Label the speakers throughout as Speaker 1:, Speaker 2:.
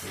Speaker 1: Hey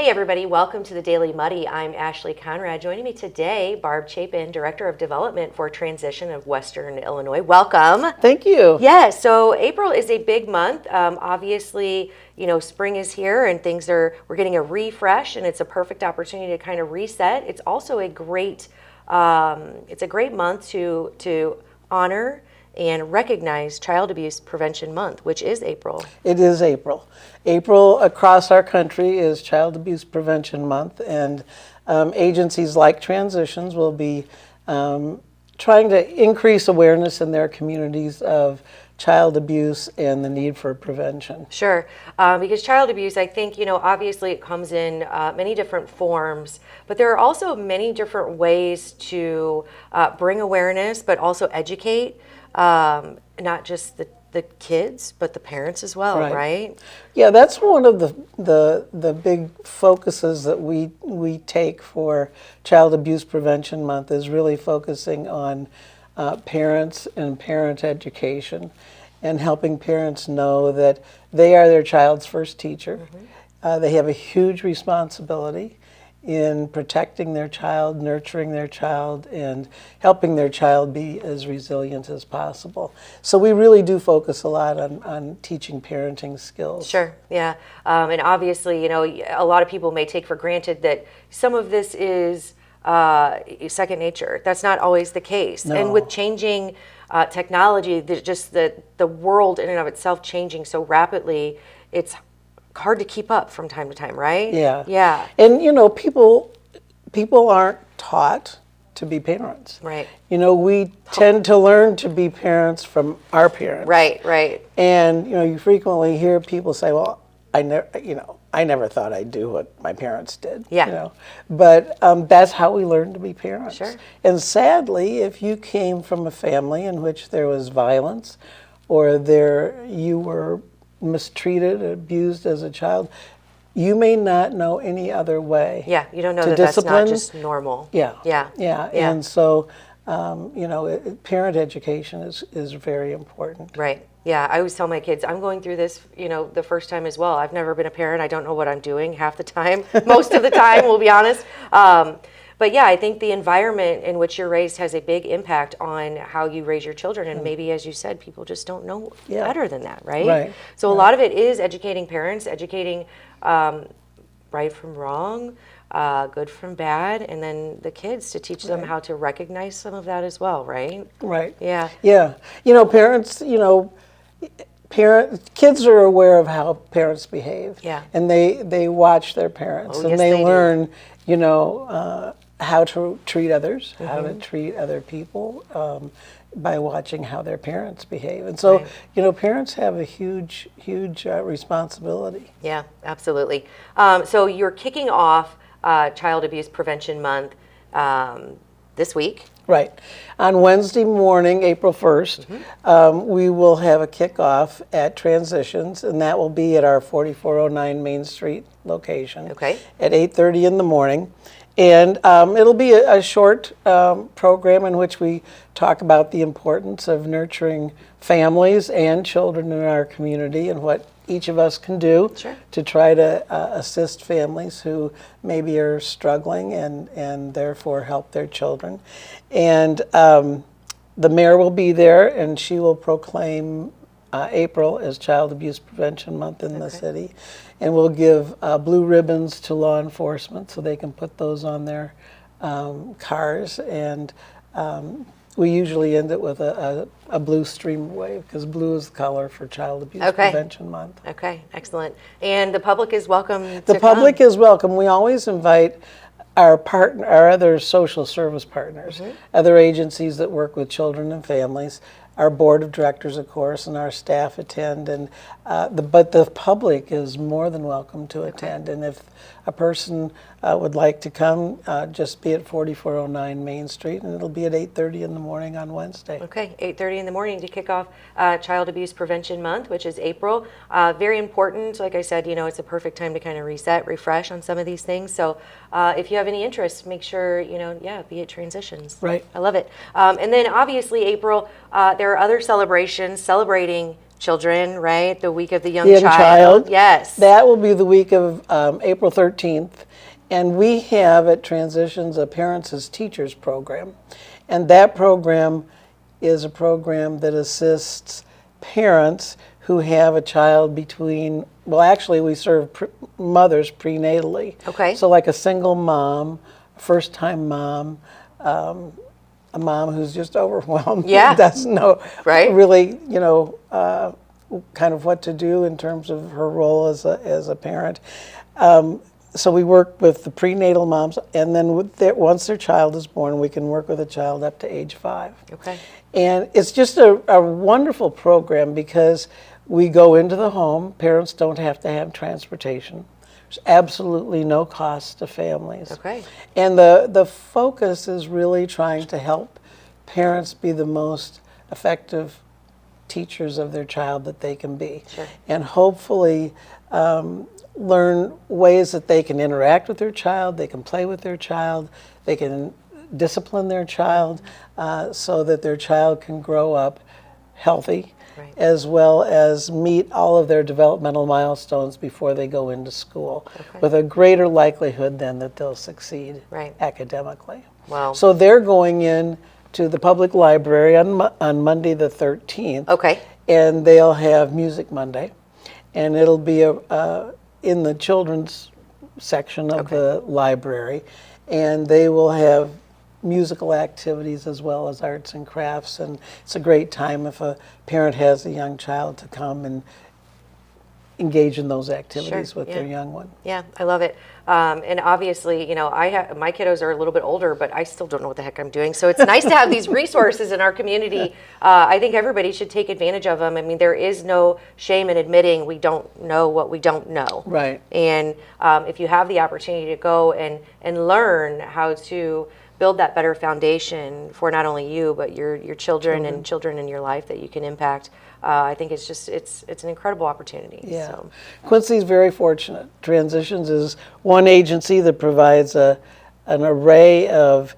Speaker 1: everybody, welcome to the Daily Muddy. I'm Ashley Conrad. Joining me today, Barb Chapin, Director of Development for Transition of Western Illinois. Welcome.
Speaker 2: Thank you.
Speaker 1: Yeah, so April is a big month. Obviously, you know, spring is here and we're getting a refresh, and it's a perfect opportunity to kind of reset. It's also a great month to honor and recognize Child Abuse Prevention Month, which is April.
Speaker 2: It is April. April across our country is Child Abuse Prevention Month, and agencies like Transitions will be trying to increase awareness in their communities of child abuse and the need for prevention.
Speaker 1: Sure, because child abuse, I think, you know, obviously it comes in many different forms, but there are also many different ways to bring awareness, but also educate. Not just the kids, but the parents as well, right?
Speaker 2: Yeah, that's one of the big focuses that we take for Child Abuse Prevention Month, is really focusing on parents and parent education, and helping parents know that they are their child's first teacher. Mm-hmm. They have a huge responsibility in protecting their child, nurturing their child, and helping their child be as resilient as possible. So we really do focus a lot on teaching parenting skills.
Speaker 1: Sure, yeah. And obviously, you know, a lot of people may take for granted that some of this is second nature. That's not always the case.
Speaker 2: No.
Speaker 1: And with changing technology, just the world in and of itself changing so rapidly, it's hard to keep up from time to time, right?
Speaker 2: Yeah.
Speaker 1: Yeah.
Speaker 2: And you know, people aren't taught to be parents.
Speaker 1: Right.
Speaker 2: You know, we tend to learn to be parents from our parents.
Speaker 1: Right.
Speaker 2: And you know, you frequently hear people say, "Well, I never thought I'd do what my parents did."
Speaker 1: Yeah.
Speaker 2: You know, but that's how we learn to be parents.
Speaker 1: Sure.
Speaker 2: And sadly, if you came from a family in which there was violence, or you were mistreated, abused as a child, you may not know any other way.
Speaker 1: Yeah, you don't know
Speaker 2: to
Speaker 1: that
Speaker 2: discipline.
Speaker 1: That's not just normal.
Speaker 2: Yeah. And so, you know, parent education is very important.
Speaker 1: Right. Yeah, I always tell my kids, I'm going through this, you know, the first time as well. I've never been a parent. I don't know what I'm doing half the time, most of the time, we'll be honest. But yeah, I think the environment in which you're raised has a big impact on how you raise your children. And maybe, as you said, people just don't know better than that, right?
Speaker 2: Right.
Speaker 1: So a lot of it is educating parents, educating right from wrong, good from bad, and then the kids to teach them how to recognize some of that as well, right?
Speaker 2: Right.
Speaker 1: Yeah.
Speaker 2: Yeah. You know, parents, kids are aware of how parents behave.
Speaker 1: Yeah.
Speaker 2: And they watch their parents, and
Speaker 1: yes,
Speaker 2: they
Speaker 1: do.
Speaker 2: learn, you know, how to treat others, how to treat other people, by watching how their parents behave. And so, you know, parents have a huge responsibility.
Speaker 1: Yeah, absolutely. So you're kicking off Child Abuse Prevention Month this week.
Speaker 2: Right. On Wednesday morning, April 1st, we will have a kickoff at Transitions, and that will be at our 4409 Main Street location at 8:30 in the morning. And it'll be a short program in which we talk about the importance of nurturing families and children in our community, and what each of us can do to try to assist families who maybe are struggling and therefore help their children. And the mayor will be there, and she will proclaim April as Child Abuse Prevention Month in the city. And we'll give blue ribbons to law enforcement so they can put those on their cars. And we usually end it with a blue streamer wave, because blue is the color for Child Abuse Prevention Month.
Speaker 1: Okay, excellent. And the public is welcome
Speaker 2: The public is welcome. We always invite our other social service partners, other agencies that work with children and families. Our board of directors, of course, and our staff attend, and but the public is more than welcome to attend. And if a person would like to come, just be at 4409 Main Street, and it'll be at 8:30 in the morning on Wednesday.
Speaker 1: Okay, 8:30 in the morning to kick off Child Abuse Prevention Month, which is April. Very important. Like I said, you know, it's a perfect time to kind of reset, refresh on some of these things. So if you have any interest, make sure, you know, be at Transitions.
Speaker 2: Right.
Speaker 1: I love it. And then obviously April, there are other celebrations celebrating children, right? The week of the young child. Yes.
Speaker 2: That will be the week of April 13th. And we have at Transitions a Parents as Teachers program. And that program is a program that assists parents who have a child between, well, actually we serve mothers prenatally.
Speaker 1: Okay.
Speaker 2: So like a single mom, first-time mom, a mom who's just overwhelmed, doesn't know really, you know, kind of what to do in terms of her role as a parent. So we work with the prenatal moms, and then once their child is born, we can work with a child up to age 5.
Speaker 1: Okay.
Speaker 2: And it's just a wonderful program because we go into the home. Parents don't have to have transportation. There's absolutely no cost to families.
Speaker 1: Okay.
Speaker 2: And the focus is really trying to help parents be the most effective teachers of their child that they can be.
Speaker 1: Sure.
Speaker 2: And hopefully learn ways that they can interact with their child, they can play with their child, they can discipline their child so that their child can grow up healthy, as well as meet all of their developmental milestones before they go into school, with a greater likelihood then that they'll succeed academically.
Speaker 1: Wow.
Speaker 2: So they're going in to the public library on Monday the 13th.
Speaker 1: Okay.
Speaker 2: And they'll have Music Monday, and it'll be in the children's section of the library, and they will have musical activities as well as arts and crafts, and it's a great time if a parent has a young child to come and engage in those activities with their young one.
Speaker 1: Yeah, I love it. And obviously, you know, my kiddos are a little bit older, but I still don't know what the heck I'm doing. So it's nice to have these resources in our community. I think everybody should take advantage of them. I mean, there is no shame in admitting we don't know what we don't know.
Speaker 2: Right.
Speaker 1: And if you have the opportunity to go and learn how to build that better foundation for not only you, but your children and children in your life that you can impact, I think it's just, it's an incredible opportunity.
Speaker 2: Yeah.
Speaker 1: So.
Speaker 2: Quincy's very fortunate. Transitions is one agency that provides an array of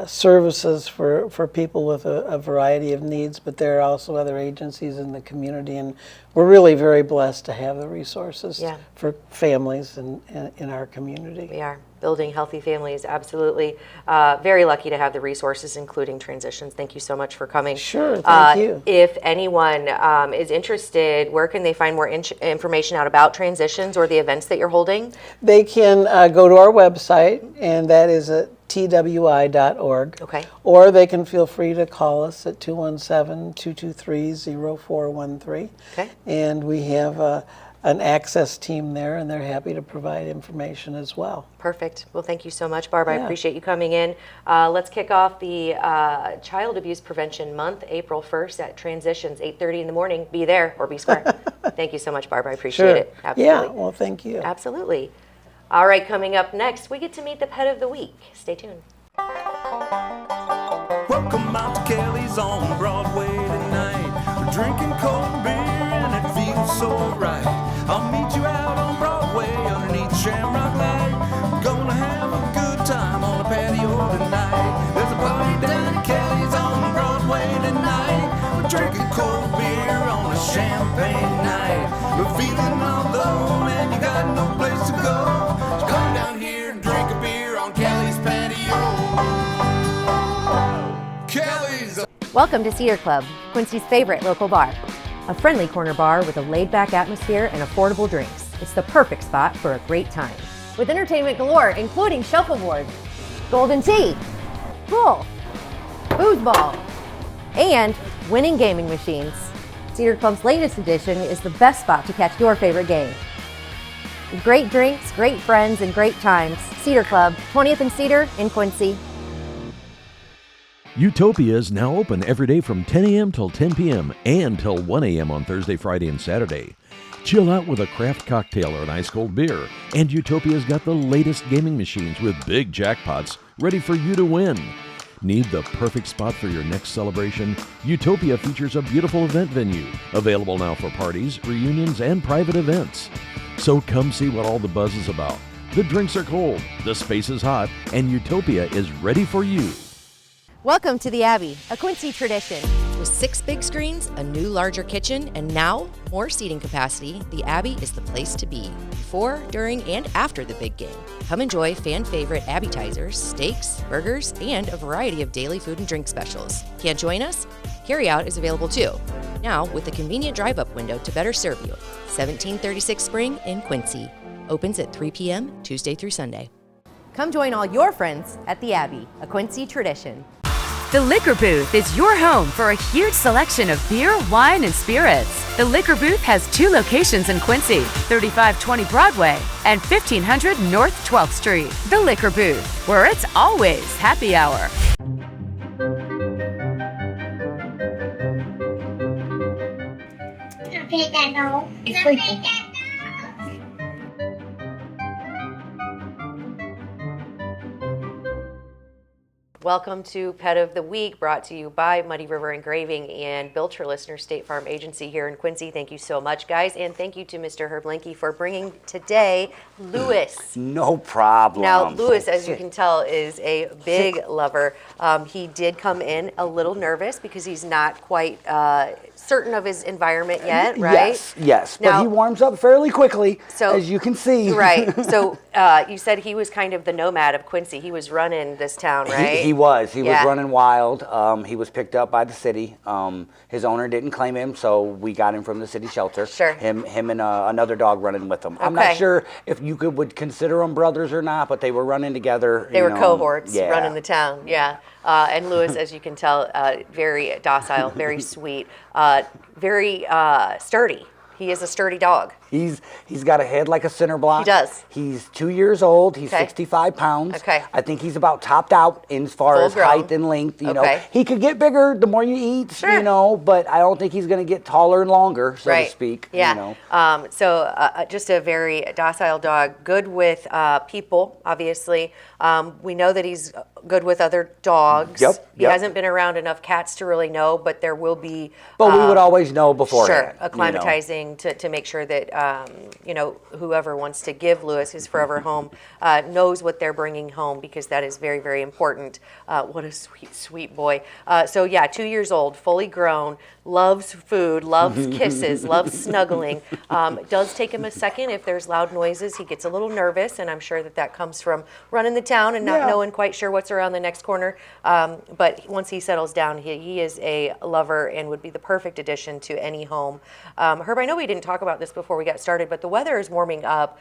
Speaker 2: services for people with a variety of needs, but there are also other agencies in the community, and we're really very blessed to have the resources for families in our community.
Speaker 1: We are. Building healthy families, absolutely. Very lucky to have the resources, including Transitions. Thank you so much for coming.
Speaker 2: Sure, thank you.
Speaker 1: If anyone is interested, where can they find more information out about Transitions or the events that you're holding?
Speaker 2: They can go to our website, and that is at twi.org.
Speaker 1: Okay.
Speaker 2: Or they can feel free to call us at 217-223-0413.
Speaker 1: Okay.
Speaker 2: And we have an access team there, and they're happy to provide information as well.
Speaker 1: Perfect. Well, thank you so much, Barb. I appreciate you coming in. Let's kick off the Child Abuse Prevention Month, April 1st at Transitions, 8:30 in the morning. Be there or be square. Thank you so much, Barb. I appreciate it. Absolutely.
Speaker 2: Yeah, well, thank you.
Speaker 1: Absolutely. All right, coming up next, we get to meet the pet of the week. Stay tuned.
Speaker 3: Welcome out to Kelly's on Broadway tonight. We're drinking cold beer and it feels so right. I'll meet you out on Broadway underneath Shamrock Light. We're gonna have a good time on the patio tonight. There's a party down at Kelly's on Broadway tonight. We're drinking cold beer on a champagne night. We're feeling all alone and you got no place to go. So come down here and drink a beer on Kelly's patio. Kelly's.
Speaker 4: Welcome to Cedar Club, Quincy's favorite local bar. A friendly corner bar with a laid-back atmosphere and affordable drinks. It's the perfect spot for a great time. With entertainment galore, including shuffleboard, golden tea, pool, foosball, and winning gaming machines. Cedar Club's latest edition is the best spot to catch your favorite game. Great drinks, great friends, and great times. Cedar Club, 20th and Cedar in Quincy.
Speaker 5: Utopia is now open every day from 10 a.m. till 10 p.m. and till 1 a.m. on Thursday, Friday, and Saturday. Chill out with a craft cocktail or an ice-cold beer, and Utopia's got the latest gaming machines with big jackpots ready for you to win. Need the perfect spot for your next celebration? Utopia features a beautiful event venue, available now for parties, reunions, and private events. So come see what all the buzz is about. The drinks are cold, the space is hot, and Utopia is ready for you.
Speaker 4: Welcome to the Abbey, a Quincy tradition.
Speaker 1: With 6 big screens, a new larger kitchen, and now more seating capacity, the Abbey is the place to be before, during, and after the big game. Come enjoy fan favorite appetizers, steaks, burgers, and a variety of daily food and drink specials. Can't join us? Carryout is available too. Now with a convenient drive-up window to better serve you. 1736 Spring in Quincy. Opens at 3 p.m. Tuesday through Sunday.
Speaker 4: Come join all your friends at the Abbey, a Quincy tradition.
Speaker 6: The Liquor Booth is your home for a huge selection of beer, wine, and spirits. The Liquor Booth has 2 locations in Quincy, 3520 Broadway and 1500 North 12th Street. The Liquor Booth, where it's always happy hour.
Speaker 1: Welcome to Pet of the Week, brought to you by Muddy River Engraving and Bill Terlisner State Farm Agency here in Quincy. Thank you so much, guys, and thank you to Mr. Herb Lankey for bringing today Lewis.
Speaker 7: No problem.
Speaker 1: Now, Lewis, as you can tell, is a big lover. He did come in a little nervous because he's not quite certain of his environment yet, right?
Speaker 7: Yes,
Speaker 1: now,
Speaker 7: but he warms up fairly quickly, as you can see.
Speaker 1: Right. So you said he was kind of the nomad of Quincy. He was running this town, right?
Speaker 7: He was running wild. He was picked up by the city. His owner didn't claim him, so we got him from the city shelter.
Speaker 1: Sure.
Speaker 7: Him and another dog running with him. I'm not sure if you would consider them brothers or not, but they were running together.
Speaker 1: They were cohorts running the town, yeah. And Lewis, as you can tell, very docile, very sweet, very sturdy. He is a sturdy dog.
Speaker 7: He's got a head like a cinder block.
Speaker 1: He does.
Speaker 7: He's 2 years old. He's 65 pounds.
Speaker 1: Okay.
Speaker 7: I think he's about topped out as far as height and length. You know, he could get bigger the more you eat. You know, but I don't think he's going to get taller and longer, so to speak.
Speaker 1: Yeah.
Speaker 7: You know.
Speaker 1: So just a very docile dog. Good with people, obviously. We know that he's good with other dogs. He hasn't been around enough cats to really know, but there will be.
Speaker 7: But we would always know beforehand.
Speaker 1: Sure, acclimatizing to make sure that whoever wants to give Lewis his forever home knows what they're bringing home, because that is very, very important. What a sweet, sweet boy. 2 years old, fully grown, loves food, loves kisses, loves snuggling. It does take him a second if there's loud noises. He gets a little nervous, and I'm sure that comes from running the town and not knowing quite sure what's around the next corner. But once he settles down, he is a lover and would be the perfect addition to any home. Herb, I know we didn't talk about this before we got started, but the weather is warming up.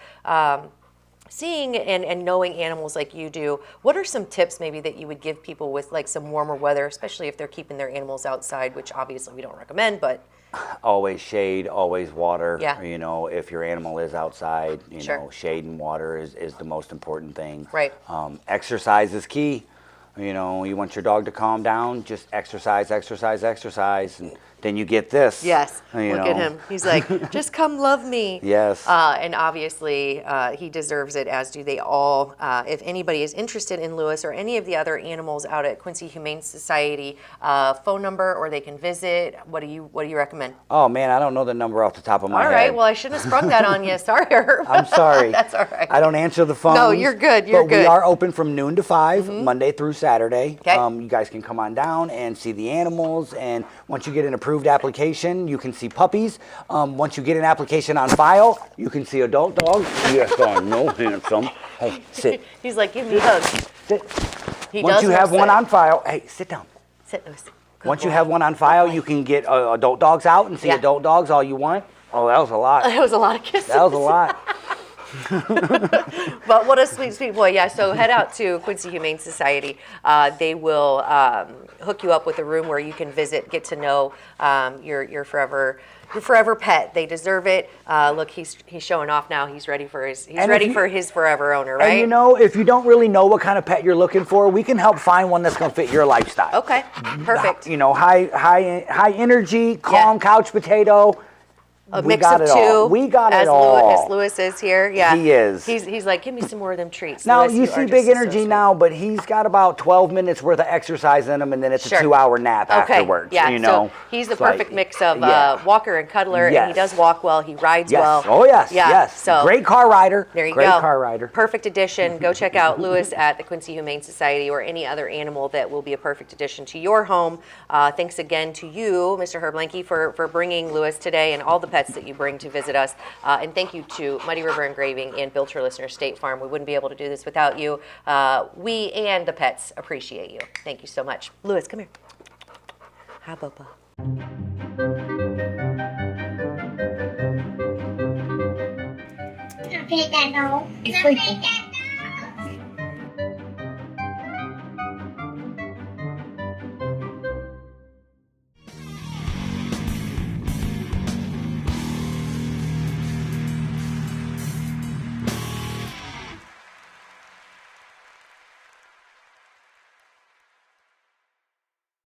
Speaker 1: Seeing and knowing animals like you do, what are some tips maybe that you would give people with like some warmer weather, especially if they're keeping their animals outside, which obviously we don't recommend, but...
Speaker 7: Always shade, always water.
Speaker 1: Yeah.
Speaker 7: You know, if your animal is outside, you know, shade and water is the most important thing.
Speaker 1: Right.
Speaker 7: Exercise is key. You know, you want your dog to calm down, just exercise, and then you get this.
Speaker 1: Yes, look at him. He's like, just come love me.
Speaker 7: Yes.
Speaker 1: And obviously, he deserves it, as do they all. If anybody is interested in Lewis or any of the other animals out at Quincy Humane Society, phone number, or they can visit. What do you recommend?
Speaker 7: Oh man, I don't know the number off the top of my head.
Speaker 1: All right, well I shouldn't have sprung that on you. Sorry, Herb.
Speaker 7: I'm sorry.
Speaker 1: That's all right.
Speaker 7: I don't answer the phone.
Speaker 1: No, you're good.
Speaker 7: But we are open from noon to 5, Monday through Saturday.
Speaker 1: Okay.
Speaker 7: You guys can come on down and see the animals, and once you get an approved application, you can see puppies. Once you get an application on file, you can see adult dogs. Yes, I know, handsome. Hey, sit.
Speaker 1: He's like, give me hugs.
Speaker 7: Sit.
Speaker 1: He
Speaker 7: Once you have one on file, hey, sit down.
Speaker 1: Sit, Lewis.
Speaker 7: Once you have one on file, you can get adult dogs out and see adult dogs all you want. Oh, that was a lot.
Speaker 1: That was a lot of kisses.
Speaker 7: That was a lot.
Speaker 1: But what a sweet, sweet boy. Yeah, so head out to Quincy Humane Society. They will hook you up with a room where you can visit, get to know your forever pet. They deserve it. Look, he's showing off now. He's ready for his forever owner, right?
Speaker 7: And you know, if you don't really know what kind of pet you're looking for, we can help find one that's going to fit your lifestyle.
Speaker 1: Okay, perfect.
Speaker 7: You know, high energy, calm couch potato.
Speaker 1: A mix of two.
Speaker 7: We got it all.
Speaker 1: As Lewis is here, yeah.
Speaker 7: He is.
Speaker 1: He's like, give me some more of them treats.
Speaker 7: Now,
Speaker 1: Lewis,
Speaker 7: you see Big Energy now, but he's got about 12 minutes worth of exercise in him, and then it's a 2-hour nap afterwards.
Speaker 1: Yeah,
Speaker 7: you know?
Speaker 1: So he's the perfect mix of walker and cuddler,
Speaker 7: Yes.
Speaker 1: and he does walk well, he rides well.
Speaker 7: Oh, yes,
Speaker 1: Yeah,
Speaker 7: yes.
Speaker 1: so
Speaker 7: great car rider.
Speaker 1: There you
Speaker 7: great
Speaker 1: go.
Speaker 7: Great car rider.
Speaker 1: Perfect addition. Go check out Lewis at the Quincy Humane Society or any other animal that will be a perfect addition to your home. Thanks again to you, Mr. Herb Lankey, for bringing Lewis today and all the pets that you bring to visit us. And thank you to Muddy River Engraving and Bill Terlisner State Farm. We wouldn't be able to do this without you. We and the pets appreciate you. Thank you so much. Lewis, come here. Hi, Bubba.
Speaker 8: It's like